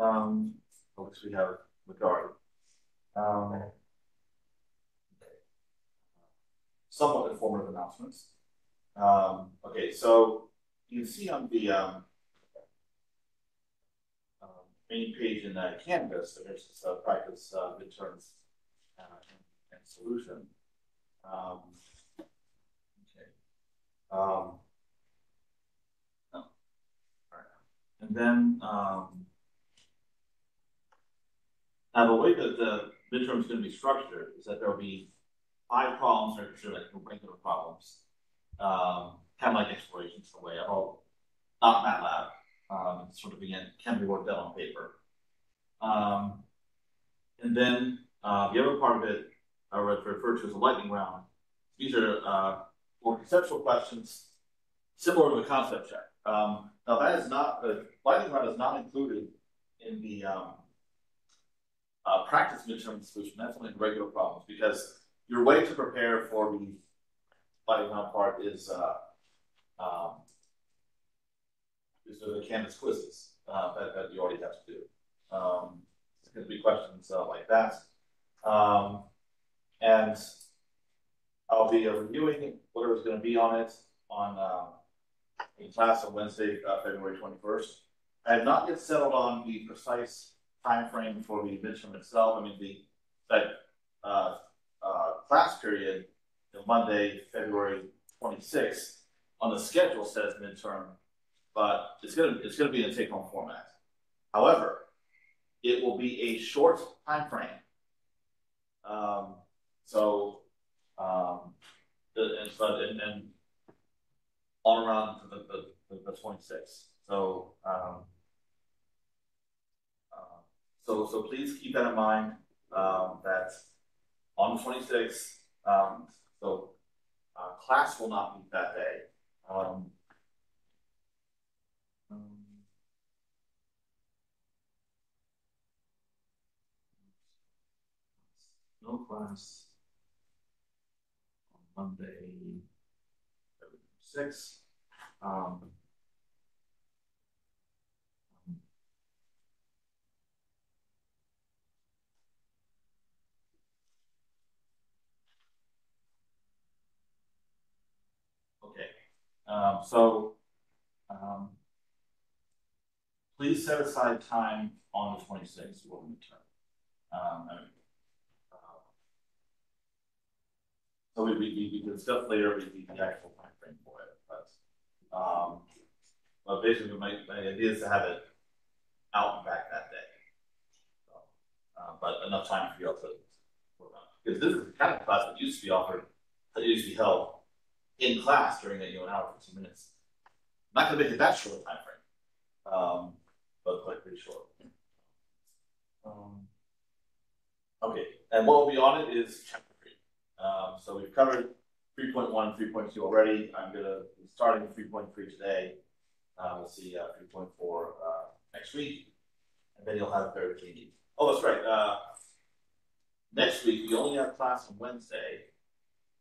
Of which we have majority. Somewhat informative announcements. Okay, so you can see on the main page in Canvas, there's this practice midterms and solution. Okay. No. All right. And then now the way that the midterm is going to be structured is that there will be 5 problems that are considered like regular problems, kind of like explorations in a way. All not MATLAB. Sort of again can be worked out on paper. And then the other part of it, referred to as a lightning round. These are more conceptual questions, similar to a concept check. Now that is not the lightning round is not included in the practice midterm solution. That's only regular problems because your way to prepare for the lightning round part is the Canvas quizzes that you already have to do. It's going to be questions like that. And I'll be reviewing whatever's going to be on it in class on Wednesday, February 21st. I have not yet settled on the precise time frame for the midterm itself. I mean, that class period, Monday, February 26th, on the schedule says midterm, but it's gonna be in a take-home format. However, it will be a short time frame. And on around the 26th. So please keep that in mind. That on the 26th, class will not meet that day. No class on Monday, February 6th. Okay, please set aside time on the 26th for the midterm. So we can discuss later the actual time frame for it, but basically my idea is to have it out and back that day. So, but enough time for you all to work on it. Because this is the kind of class that used to be offered, that used to be held in class during an hour 15 minutes. I'm not going to make it that short a time frame, but like pretty short. Okay, and what will be on it is chapter 3. So we've covered 3.1, 3.2 already. I'm going to be starting 3.3 today. We'll see 3.4 next week, and then you'll have very clean. Oh, that's right. Next week we only have class on Wednesday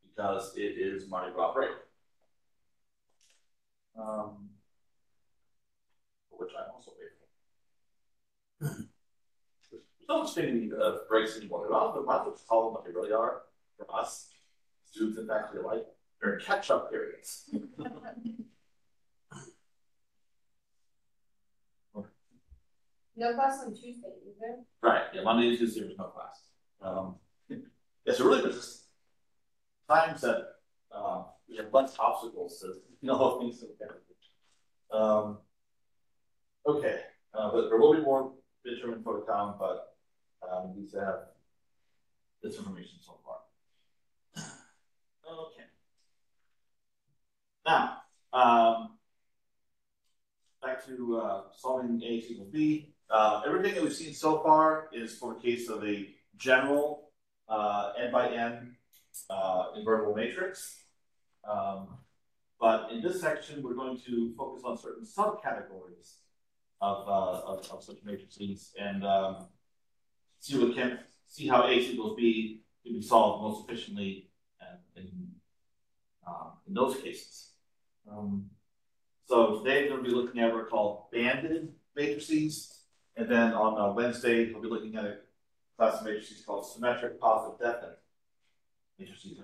because it is Mardi Gras break, for which I'm also grateful. There's no such thing as breaks anymore. They're not just call them what they really are for us, students and faculty alike. They're catch-up periods. No class on Tuesday, is there? Right. Yeah, Monday and Tuesday there's no class. Yeah, so really there's just times that we have less obstacles to things to look at. Okay, but there will be more midterm info to come, but we need to have this information so far. Okay. Now, back to solving A equals B. Everything that we've seen so far is for the case of a general n by n invertible matrix. But in this section, we're going to focus on certain subcategories of such matrices and see how A equals B can be solved most efficiently in those cases. So today we're going to be looking at what are called banded matrices, And then on Wednesday, we'll be looking at a class of matrices called symmetric positive definite matrices.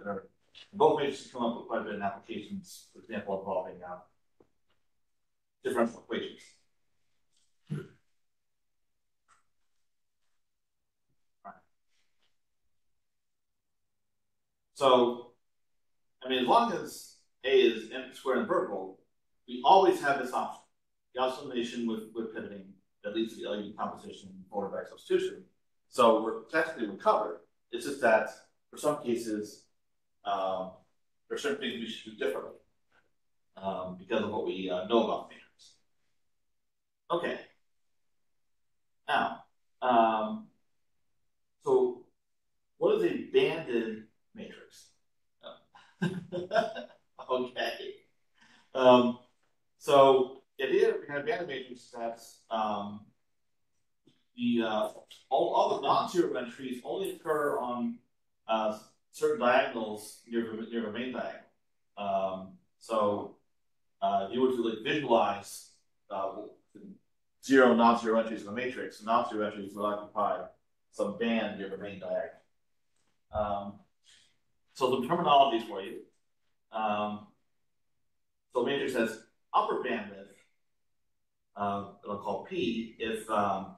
Both matrices come up with quite a bit in applications, for example, involving differential equations. So, I mean, as long as A is empty square and vertical, we always have this option. Gauss elimination with pivoting that leads to the LU composition forward back substitution. So we're technically covered. It's just that for some cases, there are certain things we should do differently because of what we know about the matrix. Okay. Now, so what is a banded matrix? Okay. So the idea of a banded matrix is that all the non-zero entries only occur on certain diagonals near the main diagonal. If you were to like visualize zero non-zero entries in the matrix, non-zero entries will occupy some band near the main diagonal. So the terminology for you. So matrix has upper bandwidth, I'll call P, if the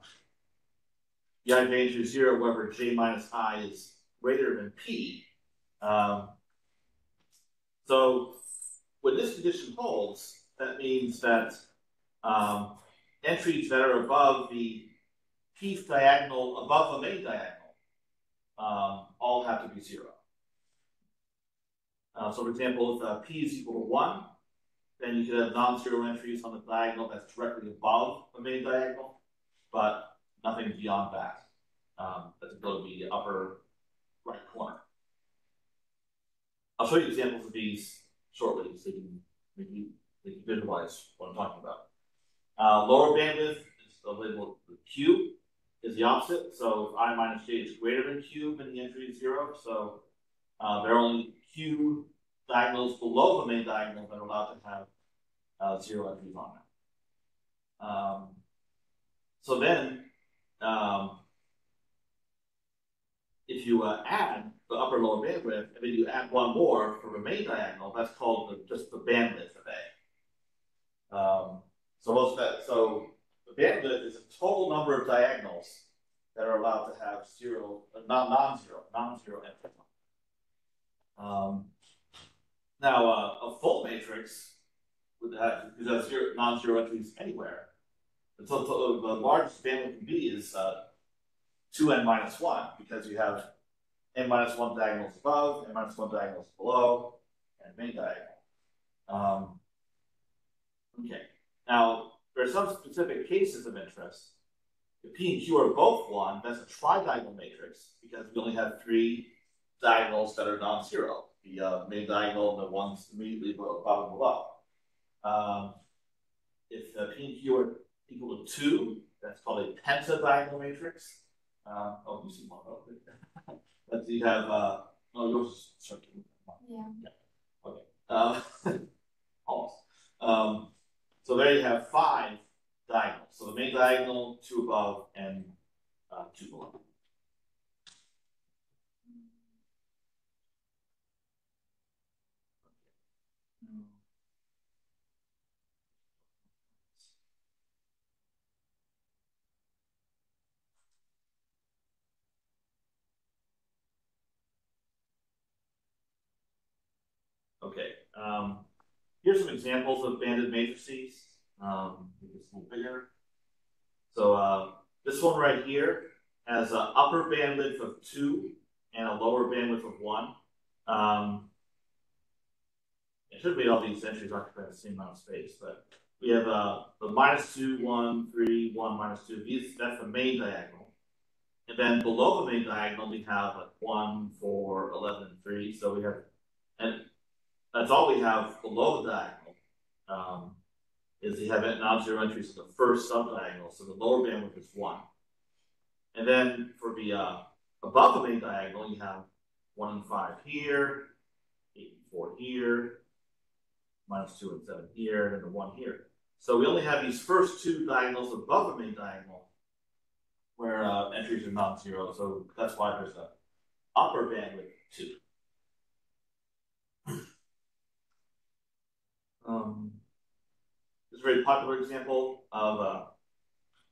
I range is 0, wherever J minus I is greater than P. So when this condition holds, that means that entries that are above the Pth diagonal above the main diagonal all have to be 0. So for example, if P is equal to 1, then you could have non-zero entries on the diagonal that's directly above the main diagonal, but nothing beyond that. That's going to be the upper right corner. I'll show you examples of these shortly so you can visualize what I'm talking about. Lower bandwidth is labeled Q, is the opposite. So if I minus J is greater than Q, then the entry is 0. So there are only Q diagonals below the main diagonal that are allowed to have 0 entries on them. So then, if you add the upper and lower bandwidth, and then you add one more for the main diagonal, that's called just the bandwidth of A. So the bandwidth is the total number of diagonals that are allowed to have non-zero entries. Now, a full matrix would have non-zero entries anywhere. The largest bandwidth can be is 2n minus 1, because you have n minus 1 diagonals above, n minus 1 diagonals below, and main diagonal. Okay. Now, there are some specific cases of interest. If P and Q are both 1, that's a tridiagonal matrix, because we only have 3 diagonals that are non-zero. The main diagonal and the ones immediately above and below. If P and Q are equal to 2, that's called a pentadiagonal matrix. Oh, you see one of it. But you have, yours is circular. Yeah. Okay. Almost. So there you have 5 diagonals. So the main diagonal, 2 above, and 2 below. Okay. Here's some examples of banded matrices. Make this a little bigger. So this one right here has an upper bandwidth of 2 and a lower bandwidth of 1. It should be all these entries occupy the same amount of space, but we have the -2, 1, 3, 1, -2. That's the main diagonal. And then below the main diagonal, we have like 1, 4, 11, 3. So we have, and that's all we have below the diagonal. Is you have non-zero entries in the first subdiagonal, so the lower bandwidth is 1. And then for the above the main diagonal, you have 1 and 5 here, 8 and 4 here, -2 and 7 here, and the 1 here. So we only have these first 2 diagonals above the main diagonal where entries are non-zero, so that's why there's a upper bandwidth 2. This is a very popular example of a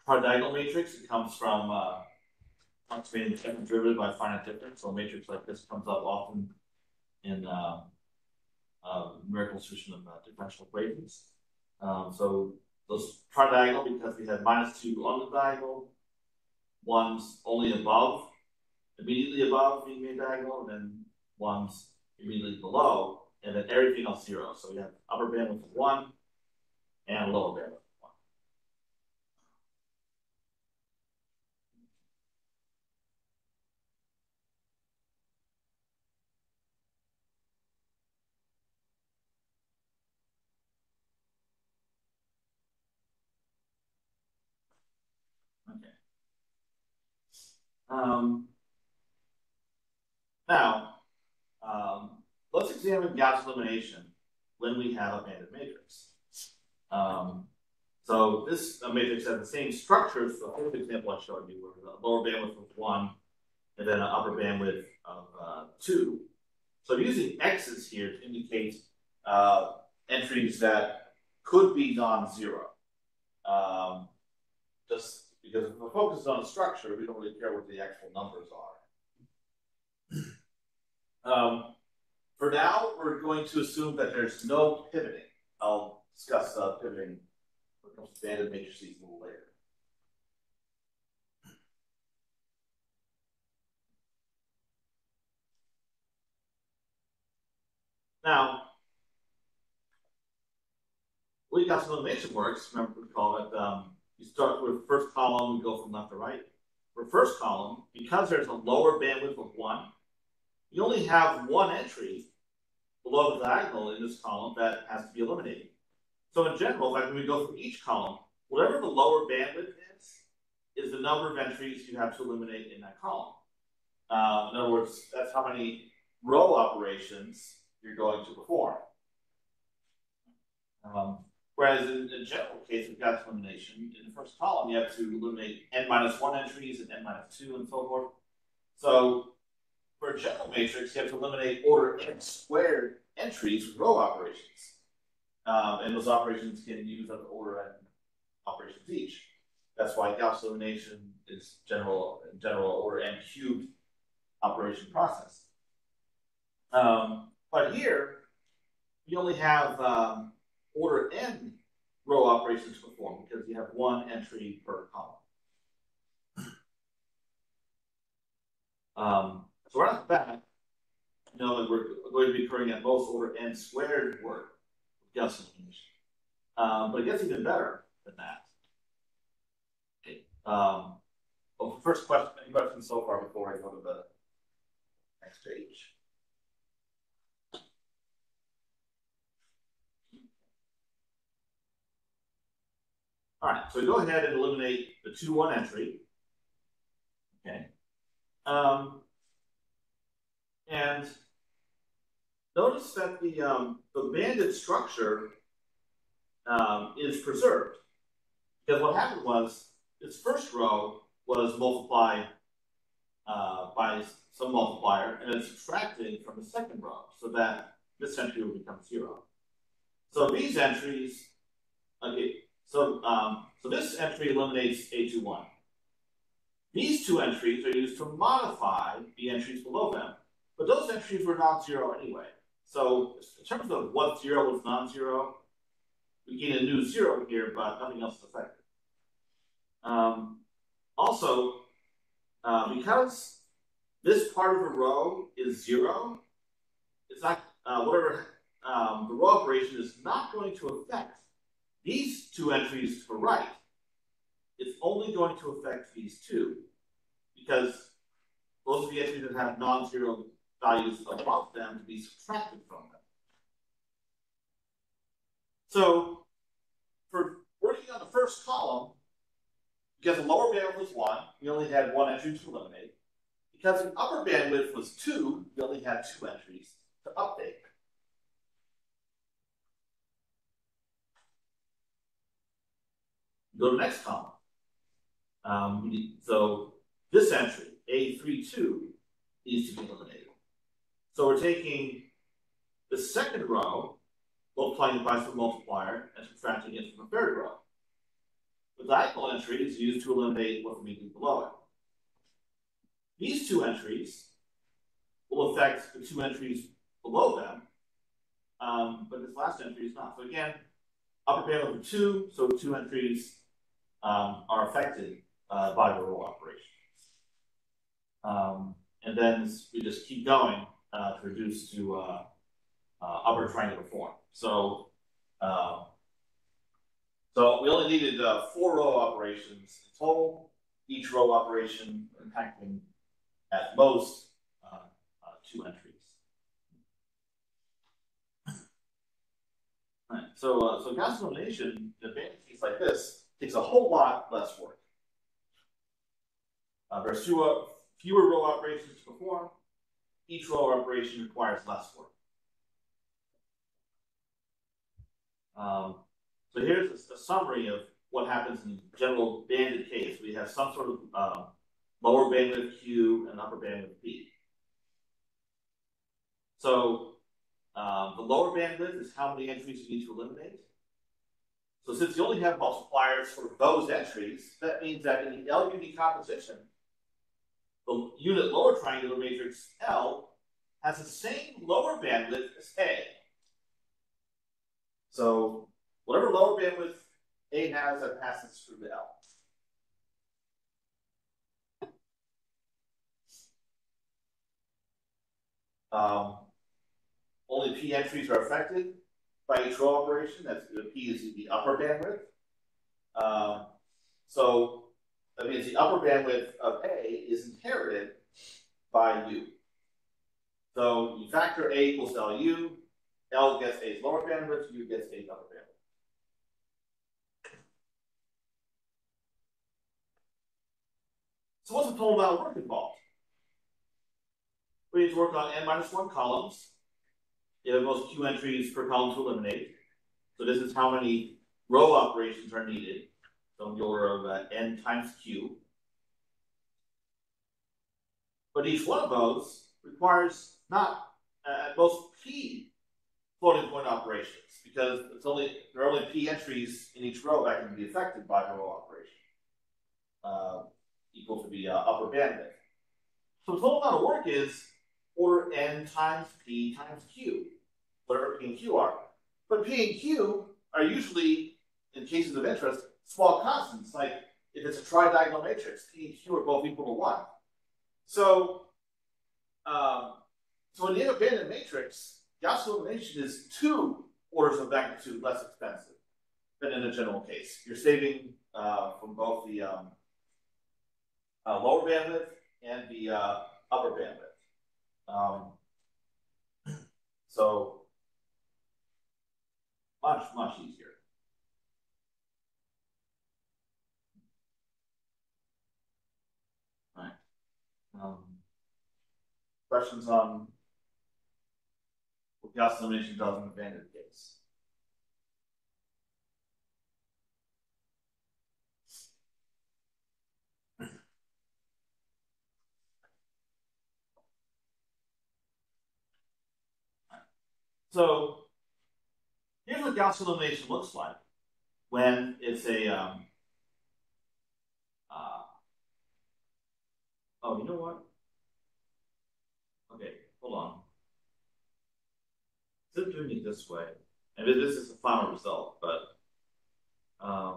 tridiagonal matrix. It comes from approximating the second derivative by finite difference. So a matrix like this comes up often in numerical solution of differential equations. So those tridiagonal because we have -2 on the diagonal, one's only above, immediately above the main diagonal, and then one's immediately below, and then everything else 0. So we have upper bandwidth of 1 and lower bandwidth of 1. Okay. Now, let's examine Gauss elimination when we have a banded matrix. So this matrix has the same structure as the first example I showed you, where the lower bandwidth of 1 and then an upper bandwidth of 2. So I'm using x's here to indicate entries that could be non-zero. Just because if we're focused on the structure, we don't really care what the actual numbers are. For now, we're going to assume that there's no pivoting. I'll discuss pivoting when it comes to banded matrices a little later. Now, the way Gauss elimination works, remember we call it, you start with the first column, we go from left to right. For first column, because there's a lower bandwidth of 1, you only have one entry below the diagonal in this column that has to be eliminated. So in general, like when we go through each column, whatever the lower bandwidth is the number of entries you have to eliminate in that column. In other words, that's how many row operations you're going to perform. Whereas in the general case of Gauss elimination, in the first column, you have to eliminate n-1 entries and n-2 and so forth. So for a general matrix, you have to eliminate order n squared entries with row operations. And those operations can use up to order n operations each. That's why Gauss elimination is general order n cubed operation process. But here, you only have order n row operations to perform because you have one entry per column. So right off the bat, you know that we're going to be occurring at most order n squared work with Gauss elimination. But it gets even better than that. Okay. Well, first question, any questions so far before I go to the next page? All right, so go ahead and eliminate the 2-1 entry. Okay. And notice that the banded structure is preserved. Because what happened was, its first row was multiplied by some multiplier, and it's subtracted from the second row, so that this entry will become 0. So these entries, okay, so this entry eliminates A21. These two entries are used to modify the entries below them, but those entries were non-zero anyway. So in terms of what 0 was non-zero, we gain a new 0 here, but nothing else is affected. Also, because this part of the row is 0, it's not the row operation is not going to affect these two entries to the right. It's only going to affect these two, because those are the entries that have non-zero values above them to be subtracted from them. So for working on the first column, because the lower bandwidth was 1, we only had one entry to eliminate. Because the upper bandwidth was 2, we only had 2 entries to update. Go to the next column. So this entry, A32, needs to be eliminated. So we're taking the second row, multiplying it by some multiplier, and subtracting it from the third row. The diagonal entry is used to eliminate what's immediately below it. These two entries will affect the two entries below them, but this last entry is not. So again, upper bandwidth of 2, so 2 entries are affected by the row operation. And then we just keep going to reduce to upper triangular form. So we only needed 4 row operations in total, each row operation impacting at most 2 entries. Right. So Gaussian elimination, in a banded case like this, takes a whole lot less work. There's fewer row operations to perform. Each row operation requires less work. So here's a summary of what happens in general banded case. We have some sort of lower bandwidth Q and upper bandwidth P. So the lower bandwidth is how many entries you need to eliminate. So since you only have multipliers for those entries, that means that in the LU decomposition, the unit lower triangular matrix L has the same lower bandwidth as A. So whatever lower bandwidth A has, that passes through the L. Only P entries are affected by each row operation. That's P is the upper bandwidth. So that means the upper bandwidth of A is inherited by U. So you factor A equals LU, L gets A's lower bandwidth, U gets A's upper bandwidth. So what's the total amount of work involved? We need to work on n-1 columns. You have most Q entries per column to eliminate. So this is how many row operations are needed. So in the order of n times Q. But each one of those requires not most P floating point operations, because there are only P entries in each row that can be affected by the row operation, equal to the upper bandwidth. So the total amount of work is order n times P times Q, whatever P and Q are. But P and Q are usually, in cases of interest, small constants. Like if it's a tridiagonal matrix, P and Q are both equal to 1. So in the banded matrix, Gaussian elimination is 2 orders of magnitude less expensive than in a general case. You're saving from both the lower bandwidth and the upper bandwidth. So much easier. All right. Questions on what Gaussian elimination does in a banded case? So here's what Gaussian elimination looks like when it's a oh, you know what? Okay, hold on. Instead of doing it this way, and this is the final result, but yeah,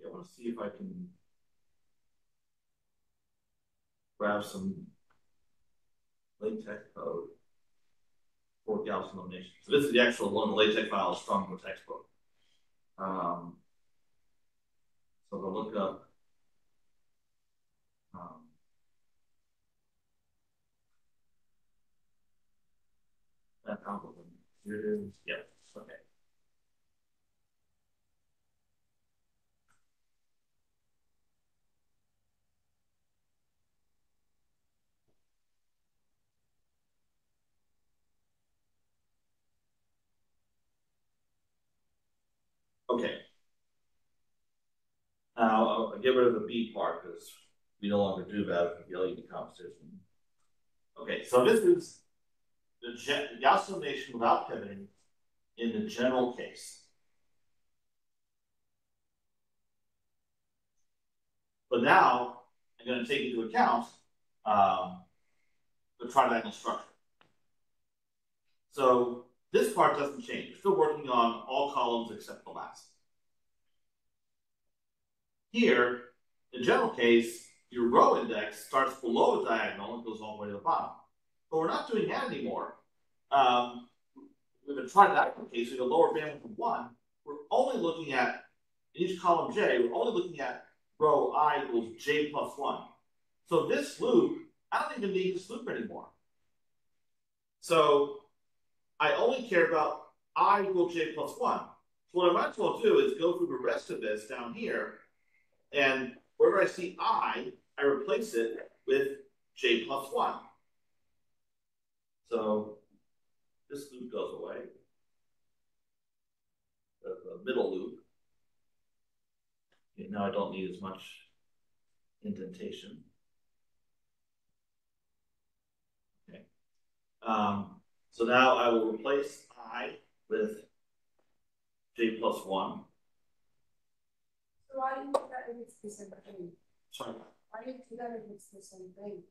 I want to see if I can grab some LaTeX code for Gaussian elimination. So this is the actual one, the LaTeX file is from the textbook. So to look up that algorithm. Here it is. Yep. Okay. Okay. Now, Oh, I get rid of the B part because we no longer do that with the LED composition. Okay, so this is the Gauss elimination without pivoting in the general case. But now I'm going to take into account the tridiagonal structure. So this part doesn't change. We're still working on all columns except the last. Here, in the general case, your row index starts below a diagonal and goes all the way to the bottom. But we're not doing that anymore. With a tridiagonal case, with a lower bandwidth of 1, we're only looking at, in each column J, we're only looking at row I equals J plus 1. So this loop, I don't even need this loop anymore. So I only care about I equals J plus 1. So what I might as well do is go through the rest of this down here, and wherever I see I replace it with J plus 1. So this loop goes away, the middle loop. Okay, now I don't need as much indentation. Okay. So now I will replace I with J plus 1. So why do you do that if it's the same thing? Sorry. Why do you do that if it's the same thing?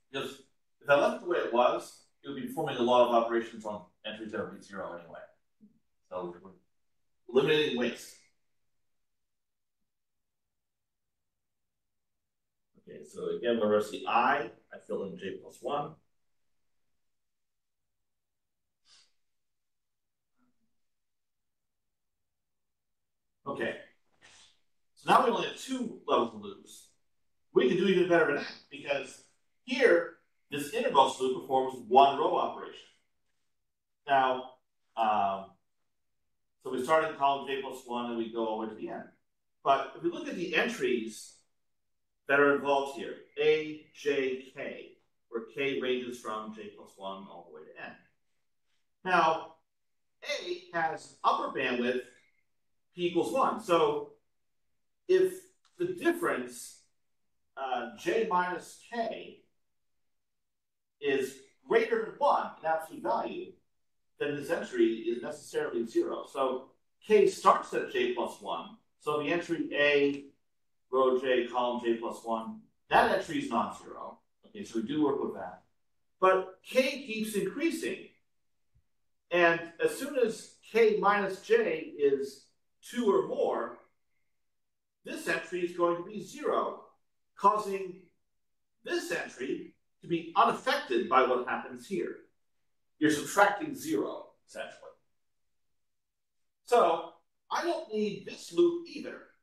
Because if I left it the way it was, it would be performing a lot of operations on entries that would be 0 anyway. So we're eliminating waste. Okay, so again, wherever I see I fill in J plus 1. Okay. So now we only have 2 levels of loops. We can do even better than that because here, this innermost loop performs 1 row operation. Now, so we start in column J plus 1 and we go all the way to the end. But if we look at the entries that are involved here, A, J, K, where K ranges from J plus 1 all the way to N. Now, A has upper bandwidth P equals 1. So if the difference J minus K is greater than 1 in absolute value, then this entry is necessarily 0. So K starts at J plus 1. So the entry A, row J, column J plus 1, that entry is non-zero. Okay, so we do work with that. But K keeps increasing. And as soon as K minus J is 2 or more, this entry is going to be 0, causing this entry to be unaffected by what happens here. You're subtracting 0, essentially. So I don't need this loop either.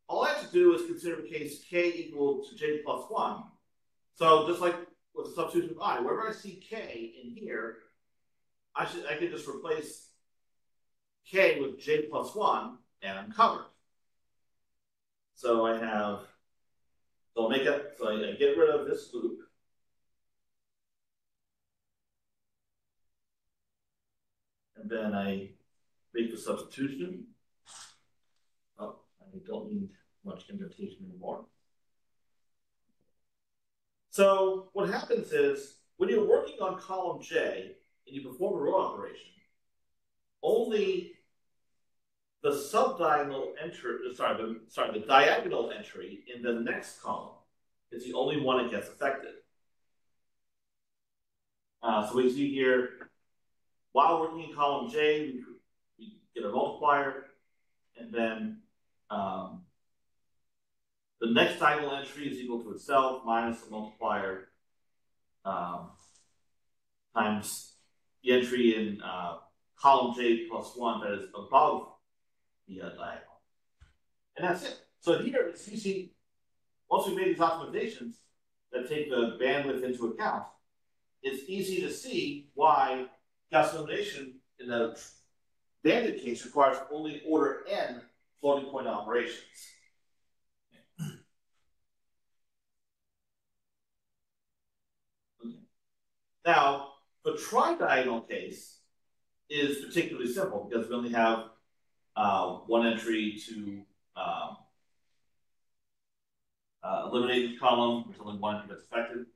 All I have to do is consider the case K equal to J plus 1. So just like with the substitution of I, wherever I see K in here, I can just replace K with J plus 1, and I'm covered. So I have, so I'll make it, so I get rid of this loop. And then I make the substitution. Oh, I don't need much indentation anymore. So what happens is, when you're working on column J and you perform a row operation, only the subdiagonal entry, the diagonal entry in the next column is the only one that gets affected. So we see here, while working in column J, we get a multiplier, and then the next diagonal entry is equal to itself minus the multiplier times the entry in column J plus 1 that is above the diagonal. And that's it. So here, it's easy, once we've made these optimizations that take the bandwidth into account, it's easy to see why Gauss elimination in the banded case requires only order n floating point operations. Okay. Now, the tridiagonal case is particularly simple because we only have one entry to eliminate each column, there's only one that's affected.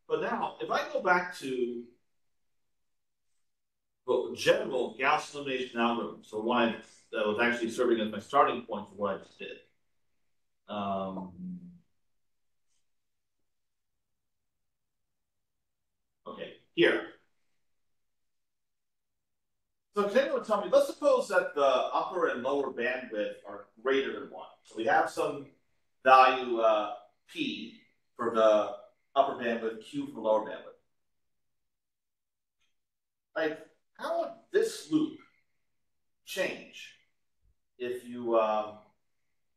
But now, if I go back to the general Gauss elimination algorithm, so one that was actually serving as my starting point for what I just did. Okay, here. So can anyone tell me, let's suppose that the upper and lower bandwidth are greater than 1. So we have some value P for the upper bandwidth, Q for lower bandwidth. Like, how would this loop change if you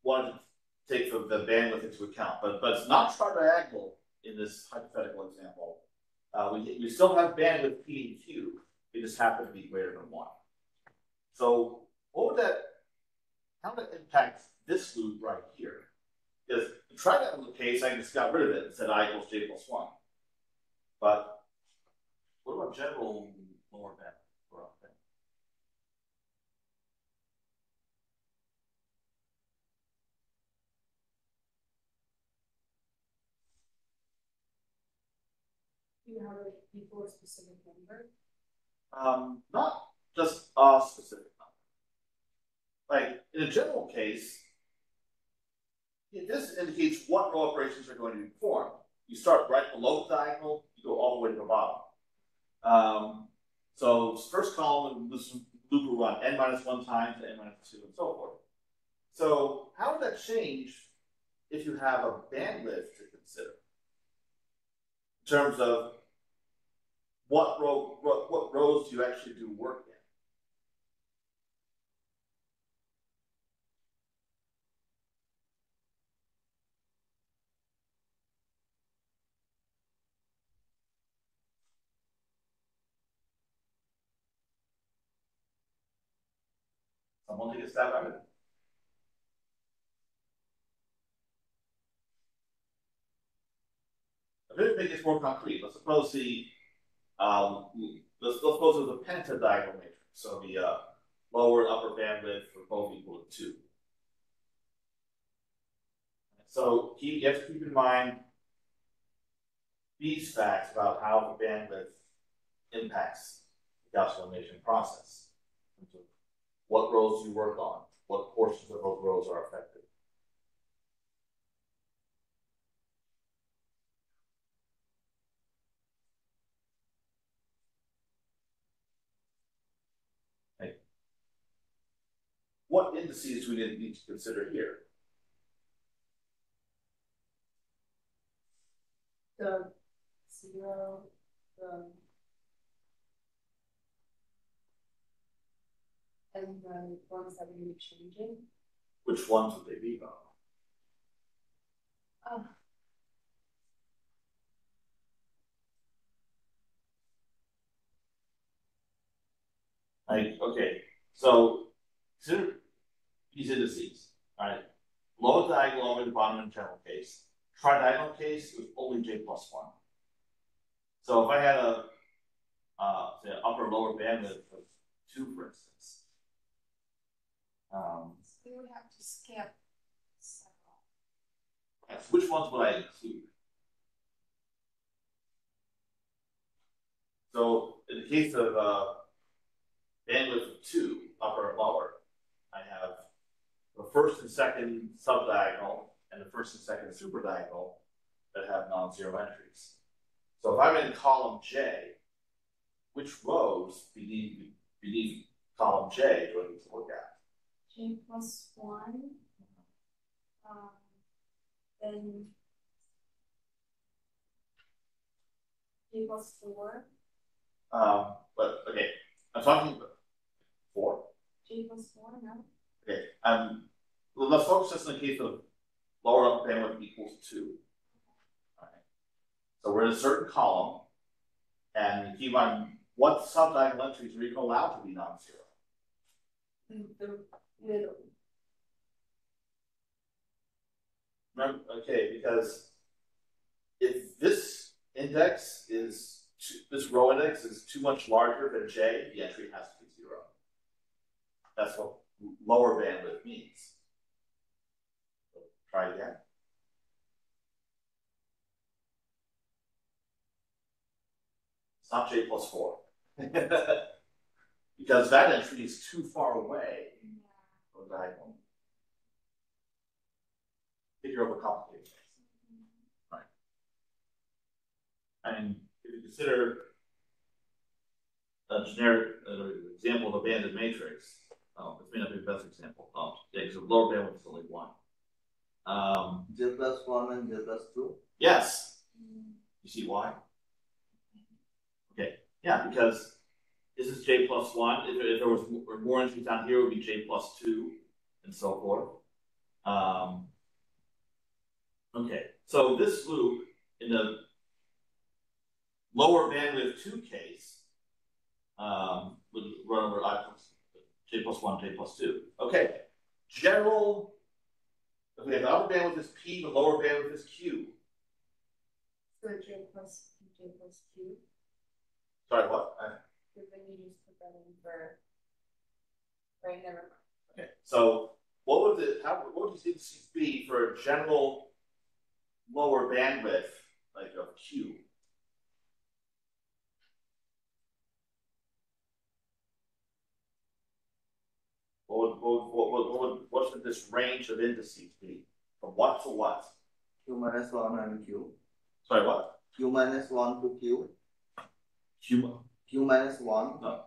wanted to take the bandwidth into account? But it's not tridiagonal in this hypothetical example. We still have bandwidth P and Q. They just happen to be greater than 1. So what would how would that impact this loop right here? Because in tridiagonal case, I just got rid of it and said I equals j plus 1. But what about general lower bandwidth or up bandwidth? You have it before a specific number? Not just a specific number. Like in a general case, this indicates what row operations are going to be performed. You start right below the diagonal, you go all the way to the bottom. So first column, this loop will run n minus 1 times to n minus 2 and so forth. So how would that change if you have a bandwidth to consider? In terms of what rows do you actually do work in? Someone take a stab at it. Let's make this more concrete. Let's suppose let's suppose it was a pentadiagonal matrix. So the lower and upper bandwidth are both equal to 2. So you have to keep in mind these facts about how the bandwidth impacts the Gauss elimination process. In terms of what rows you work on, what portions of those rows are affected. Okay. What indices do we need to consider here? The 0, and the ones that we are changing. Which ones would they be, though? Okay, so consider these indices. All right, lower diagonal over the bottom in general case. Tridiagonal case was only j plus 1. So if I had a say upper lower bandwidth of 2, for instance. We would have to skip several. Yes, which ones would I include? So in the case of bandwidth of 2, upper and lower, I have the first and second subdiagonal and the first and second superdiagonal that have non-zero entries. So if I'm in column J, which rows beneath column J do I need to look at? J plus 1, then J plus 4. But okay, I'm talking about 4. J plus 4, no? Okay, let's focus just in the case of lower upper bandwidth equals 2. All right. So we're in a certain column, and keep on what subdiagonal entries are even allowed to be non-zero? The middle. Remember, okay, because if this index is this row index is too much larger than J, the entry has to be 0. That's what lower bandwidth means. Try again. It's not J plus 4. Because that entry is too far away from the diagonal. Figure overcomplicated things. Right. And if you consider a generic example of a banded matrix, this may not be the best example. Yeah, because the lower bandwidth is only 1. J plus 1 and J plus 2? Yes. You see why? Okay. Yeah, because this is J plus 1. If there was more entries down here, it would be J plus 2, and so forth. Okay, so this loop in the lower bandwidth 2 case would run over J plus 1, J plus 2. Okay, general. Okay, the upper bandwidth is P, the lower bandwidth is Q. So J plus Q. Sorry, what? Then you just put that in for. Right, never mind. Okay, so what would you think this be for a general lower bandwidth, like of Q? What should this range of indices be? From what to what? Q minus 1 and Q. Sorry, what? Q minus 1 to Q. Q minus 1. No.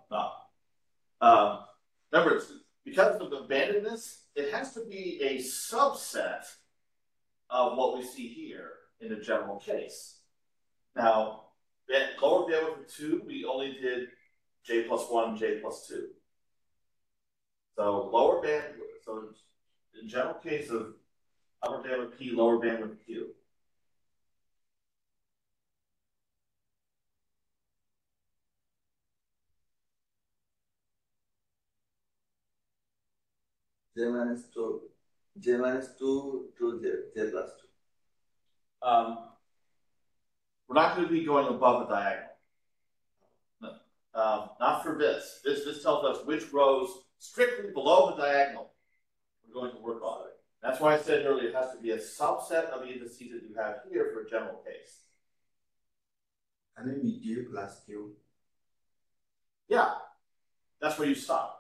Remember, because of the bandedness, it has to be a subset of what we see here in the general case. Now, lower bandwidth of 2, we only did J plus 1, J plus 2. So lower bandwidth, so in general case of upper bandwidth P, lower bandwidth Q. J minus 2 to J plus 2. We're not going to be going above the diagonal. No. Not for this. This tells us which rows strictly below the diagonal we're going to work on. That's why I said earlier it has to be a subset of the indices that you have here for a general case. And then be J plus Q. Yeah, that's where you stop.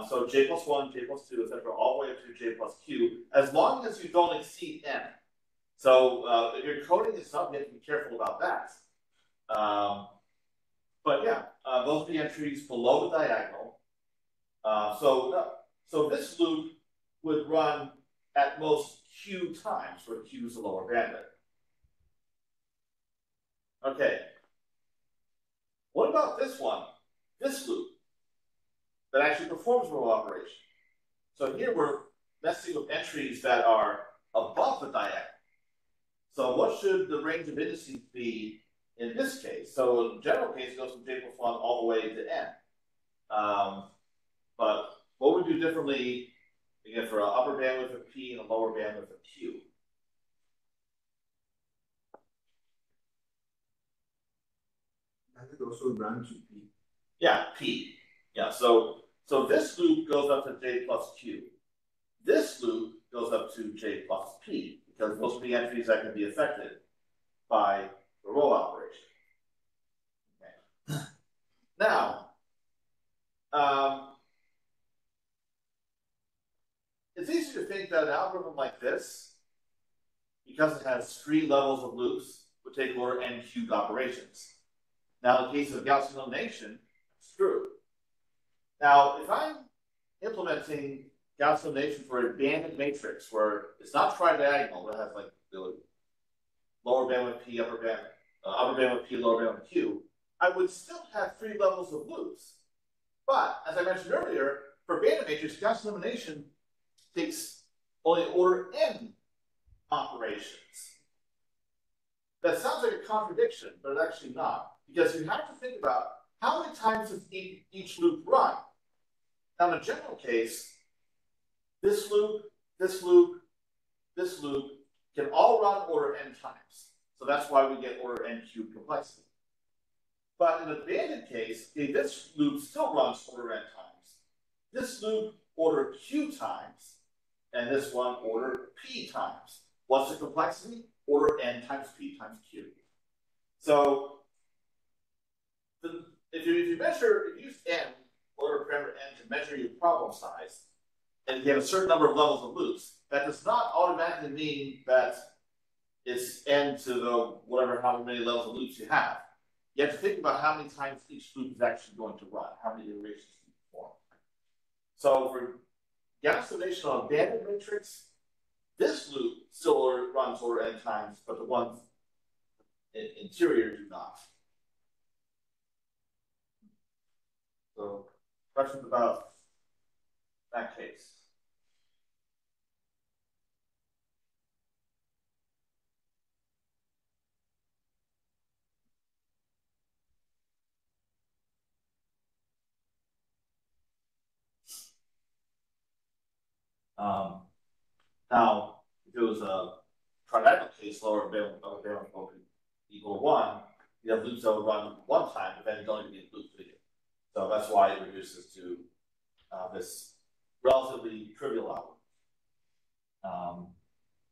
So J plus 1, J plus 2, etc., all the way up to J plus Q, as long as you don't exceed N. So if you're coding this up, you have to be careful about that. But yeah, those are the entries below the diagonal. So this loop would run at most Q times, where Q is the lower bandwidth. Okay. What about this one? This loop that actually performs row operation. So here we're messing with entries that are above the diagonal. So what should the range of indices be in this case? So in the general case, it goes from J plus 1 all the way to N. But what would we do differently, again, for an upper bandwidth of P and a lower bandwidth of Q? I could also run to P. Yeah, P. Yeah, so this loop goes up to J plus Q. This loop goes up to J plus P, because those are the entries that can be affected by the row operation. Okay. Now, it's easy to think that an algorithm like this, because it has 3 levels of loops, would take order n cubed operations. Now, in the case of Gaussian elimination, it's true. Now, if I'm implementing Gaussian elimination for a banded matrix where it's not tridiagonal, but it has like the lower bandwidth P, upper bandwidth P, lower bandwidth Q, I would still have 3 levels of loops. But as I mentioned earlier, for banded matrix, Gaussian elimination takes only order n operations. That sounds like a contradiction, but it's actually not, because you have to think about how many times does each loop run. Now, in a general case, this loop, this loop, this loop can all run order n times. So that's why we get order n cubed complexity. But in a banded case, this loop still runs order n times. This loop order q times, and this one order p times. What's the complexity? Order n times p times q. So if you use n, order parameter n to measure your problem size, and you have a certain number of levels of loops, that does not automatically mean that it's n to the whatever, how many levels of loops you have. You have to think about how many times each loop is actually going to run, how many iterations you perform. So for Gauss summation on a banded matrix, this loop still runs order n times, but the ones interior do not. So questions about that case? Now, if it was a tridiagonal case, lower bound equal to 1, you have loops that will run one time, but then you don't even need loops again. So that's why it reduces to this relatively trivial algorithm,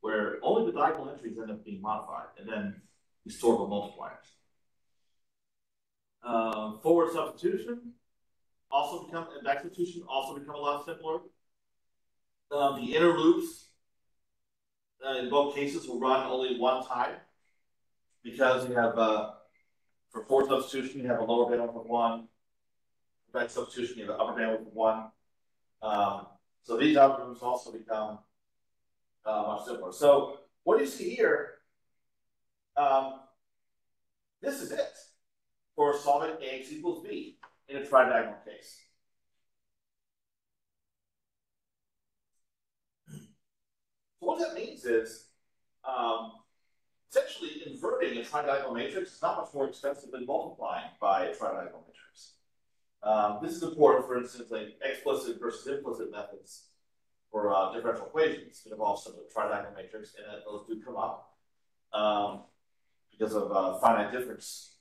where only the diagonal entries end up being modified, and then you store the multipliers. Forward substitution and back substitution also become a lot simpler. The inner loops in both cases will run only one time, because you have for forward substitution you have a lower bandwidth of 1. For back substitution you have an upper bandwidth of 1. So these algorithms also become much simpler. So what you see here, this is it for solving AX equals B in a tridiagonal case. So what that means is, essentially inverting a tridiagonal matrix is not much more expensive than multiplying by a tridiagonal matrix. This is important, for instance, like explicit versus implicit methods for differential equations. It involves some tridiagonal matrix, and those do come up because of finite difference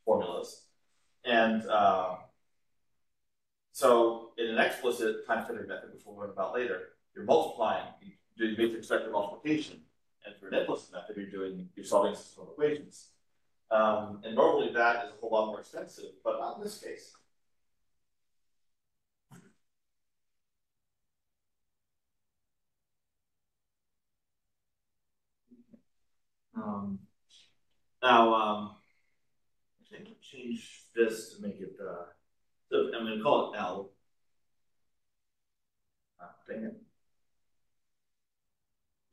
formulas. And so in an explicit time-centered method, which we'll learn about later, you're multiplying, you're doing matrix vector multiplication. And for an implicit method, you're solving a system of equations. And normally that is a whole lot more expensive, but not in this case. Now, I think I'll change this to make it, so I'm going to call it L. Dang it.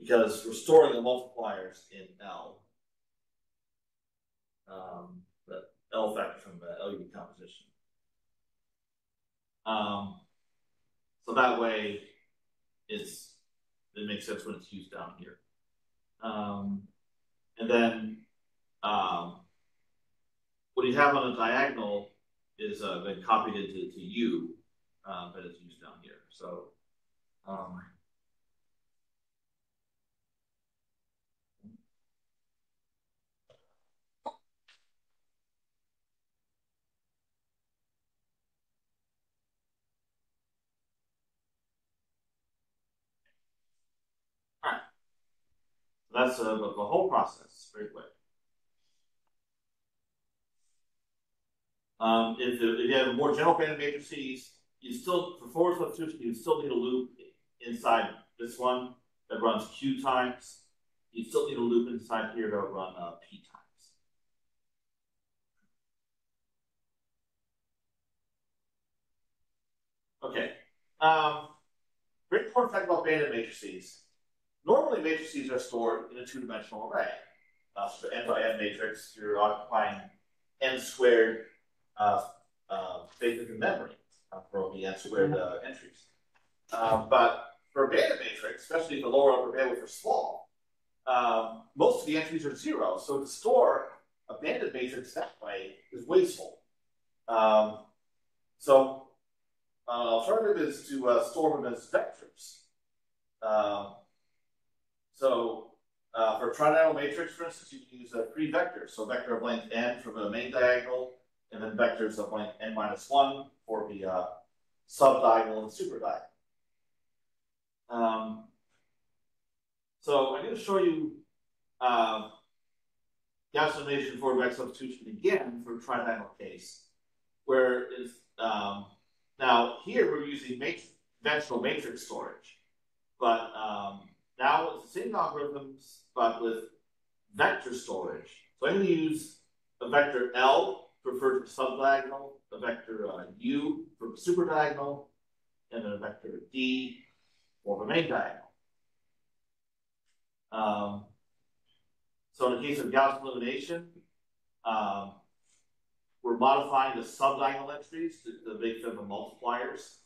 Because we're storing the multipliers in L. The L factor from the LU composition. So that way it makes sense when it's used down here. And then what you have on a diagonal is then copied into U, but it's used down here. So all right. That's the whole process, very quick. If you have a more general banded matrices, for forward substitution, you still need a loop inside this one that runs Q times. You still need a loop inside here that will run P times. Okay. Very important fact about banded matrices. Normally, matrices are stored in a two-dimensional array. So n by n matrix, you're occupying n squared spaces in memory for the n squared entries. But for a banded matrix, especially if the lower upper bandwidth are small, most of the entries are 0. So to store a banded matrix that way is wasteful. So alternative is to store them as vectors. For a tridiagonal matrix, for instance, you can use 3 vectors. So a vector of length n for the main diagonal, and then vectors of length n-1 for the subdiagonal and superdiagonal. So I'm going to show you Gauss elimination for vector substitution again for a tridiagonal case, where is now here we're using dimensional matrix storage, but now it's the same algorithms but with vector storage. So I'm going to use a vector L to refer to the subdiagonal, a vector U for the superdiagonal, and then a vector D for the main diagonal. So in the case of Gauss elimination, we're modifying the subdiagonal entries to make them the multipliers.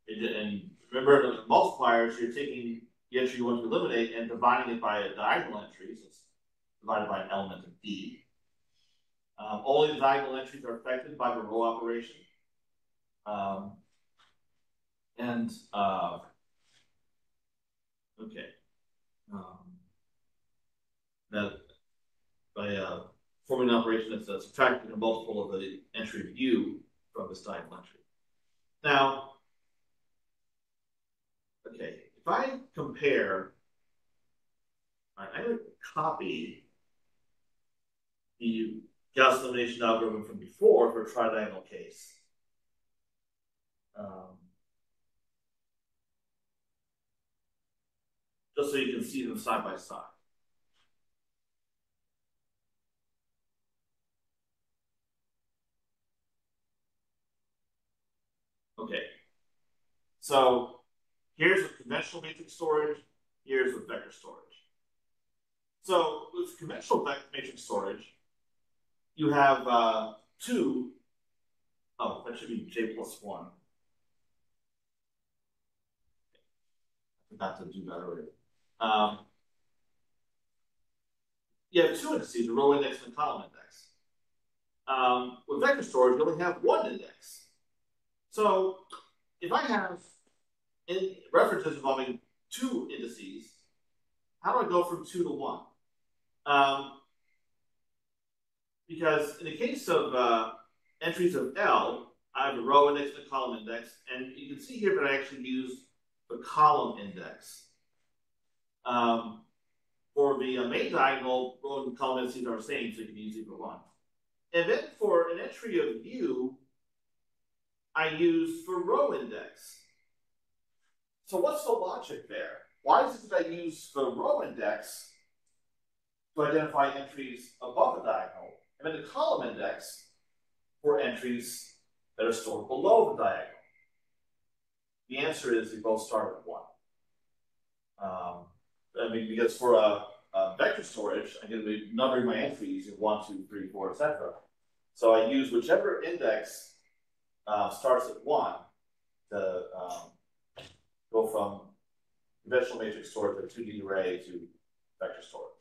And remember, the multipliers, you're taking the entry you want to eliminate and dividing it by a diagonal entry. So it's divided by an element of D. Only the diagonal entries are affected by the row operation. Okay. That by forming an operation that's subtracting a multiple of the entry of U from this diagonal entry. Now, okay, if I compare, I'm going to copy the Gauss elimination algorithm from before for a tridiagonal case. Just so you can see them side by side. Okay, so here's with conventional matrix storage, here's with vector storage. So with conventional matrix storage, you have two, oh, that should be J plus 1. I forgot to do that earlier. You have two indices, a row index and a column index. With vector storage, you only have one index. So if I have references involving two indices, how do I go from 2 to 1? Because in the case of entries of L, I have a row index and a column index, and you can see here that I actually use the column index. For the main diagonal, row and column indices are the same, so you can use either one. And then for an entry of U, I use the row index. So what's the logic there? Why is it that I use the row index to identify entries above the diagonal, and then the column index for entries that are stored below the diagonal? The answer is they both start at 1. I mean, because for vector storage, I'm going to be numbering my entries in 1, 2, 3, 4, etc. So I use whichever index starts at 1 to go from conventional matrix storage to 2D array to vector storage.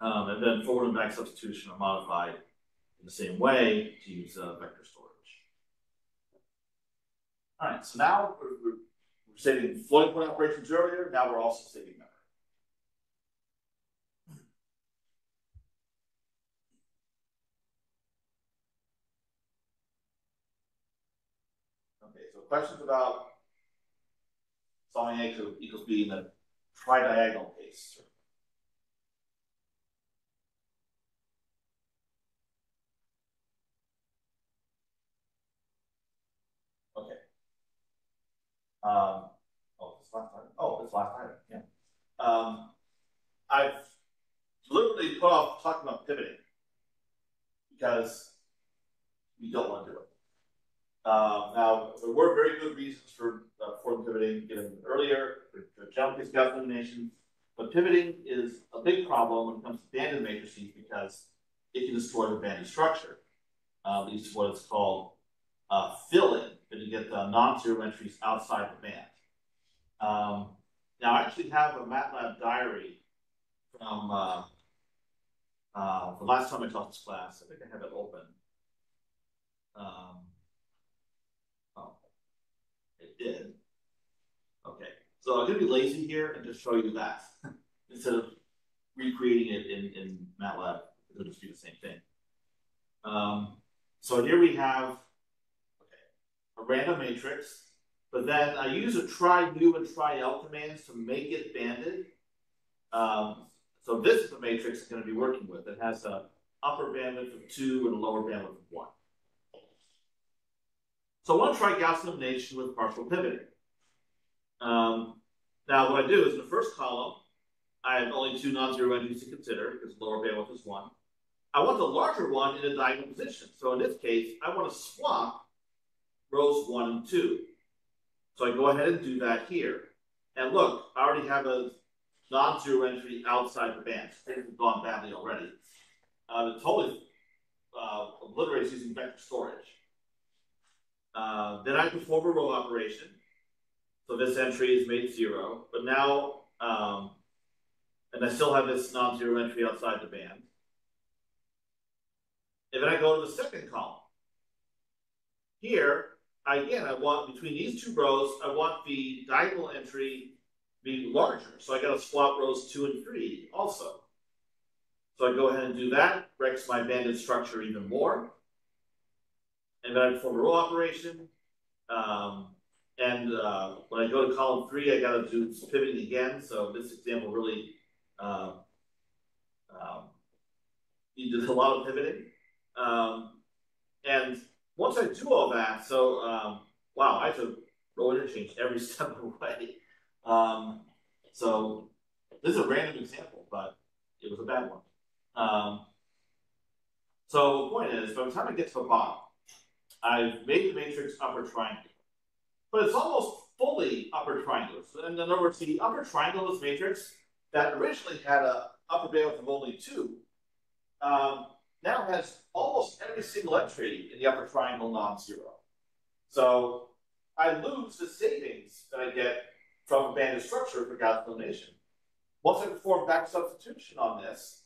And then forward and back substitution are modified in the same way to use vector storage. All right, so now we're saving floating point operations earlier. Now we're also saving memory. Okay, so questions about solving A equals B in the tridiagonal case. Okay. Oh, it's last time. Oh, it's last time. Yeah. I've deliberately put off talking about pivoting because we don't want to do it. Now, there were very good reasons for the pivoting given earlier, for general case Gauss elimination, but pivoting is a big problem when it comes to banded matrices because it can destroy the banded structure. Leads to what is called fill-in, and you get the non-zero entries outside the band. Now, I actually have a MATLAB diary from the last time I taught this class. I think I have it open. Oh, it did. Okay, so I'm going to be lazy here and just show you that. instead of recreating it in MATLAB, it'll just be the same thing. So here we have a random matrix, but then I use a try new and try L commands to make it banded. So this is the matrix it's going to be working with. It has an upper bandwidth of 2 and a lower bandwidth of 1. So I want to try Gauss elimination with partial pivoting. Now what I do is in the first column, I have only 2 non-zero entries to consider because lower bandwidth is 1. I want the larger one in a diagonal position. So in this case, I want to swap rows 1 and 2. So I go ahead and do that here. And look, I already have a non-zero entry outside the band. Things have gone badly already. It totally obliterates using vector storage. Then I perform a row operation. So this entry is made 0. But now, and I still have this non-zero entry outside the band. And then I go to the second column. Here, I want, between these 2 rows, I want the diagonal entry to be larger. So I got to swap rows 2 and 3 also. So I go ahead and do that, breaks my banded structure even more. And then I perform a row operation. When I go to column 3, I got to do some pivoting again. So this example really needed a lot of pivoting. And once I do all that, so wow, I have to row interchange every step of the way. So this is a random example, but it was a bad one. So the point is, by the time I get to the bottom, I've made the matrix upper triangle, but it's almost fully upper triangular. So in other words, the upper triangle of this matrix that originally had an upper bandwidth of only 2, now has almost every single entry in the upper triangle non-zero. So I lose the savings that I get from a banded structure for Gauss elimination. Once I perform back substitution on this,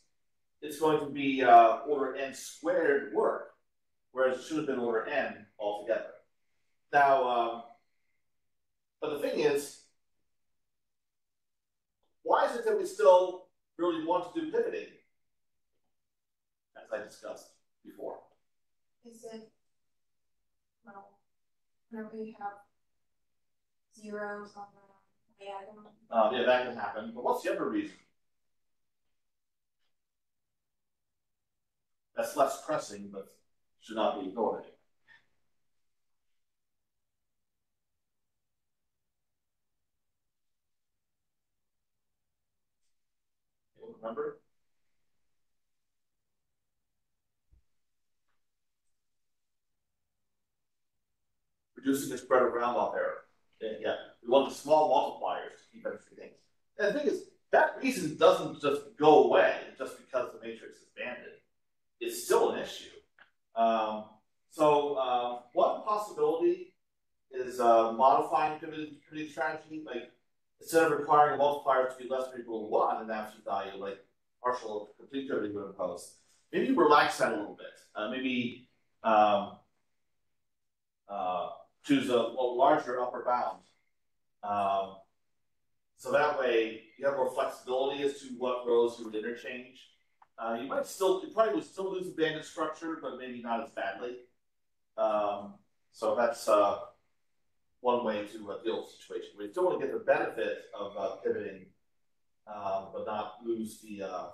it's going to be order n squared work, whereas it should have been order n altogether. Now, but the thing is, why is it that we still really want to do pivoting, as I discussed before? Is it, well, whenever we have zeros on the diagonal? Yeah, that can happen. But what's the other reason? That's less pressing, but should not be ignored. Remember? Reducing the spread of round-off error. Yeah, we want the small multipliers to keep everything. And the thing is, that reason doesn't just go away just because the matrix is banded. It's still an issue. One possibility is modifying pivoting strategy. Like, instead of requiring multipliers to be less than or equal to 1 in absolute value, like partial or complete pivoting would impose, maybe relax that a little bit. Maybe choose a larger upper bound. So that way you have more flexibility as to what rows you would interchange. You probably would still lose the banded structure, but maybe not as badly. So that's one way to deal with the situation. We still want to get the benefit of pivoting, but not lose the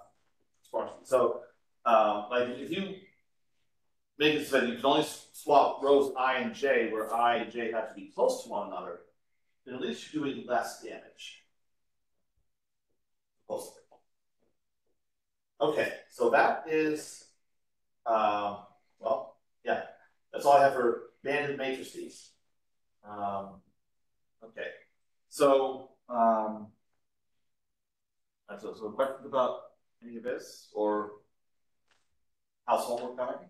sparsity. So, like if you make it so that you can only swap rows I and j, where I and j have to be close to one another, then at least you're doing less damage. Okay, so that is, well, yeah, that's all I have for banded matrices. Okay, so, so questions about any of this, or how's homework coming?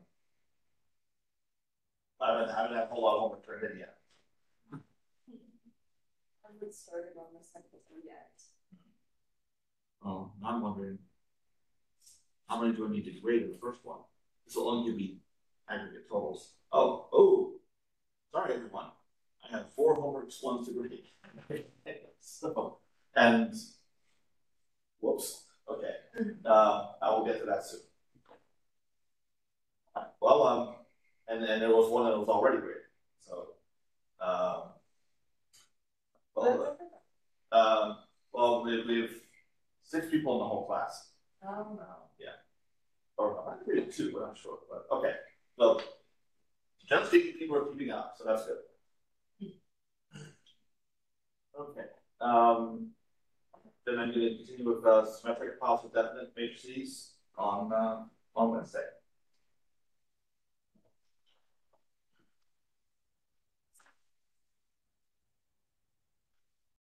I haven't had a whole lot of homework turned in yet. I haven't started on the second one yet. Oh, I'm wondering, how many do I need to grade in the first one? This will only give me aggregate totals. Oh, sorry everyone. I have 4 homeworks, 1 to grade. So, and, whoops. I will get to that soon. Well, and there was one that was already graded, so, well, we've 6 people in the whole class. Oh, no. Or I think we did 2, but I'm not sure. But okay, well, generally speaking, people are keeping up, so that's good. Okay. Then I'm going to continue with symmetric positive definite matrices on Wednesday.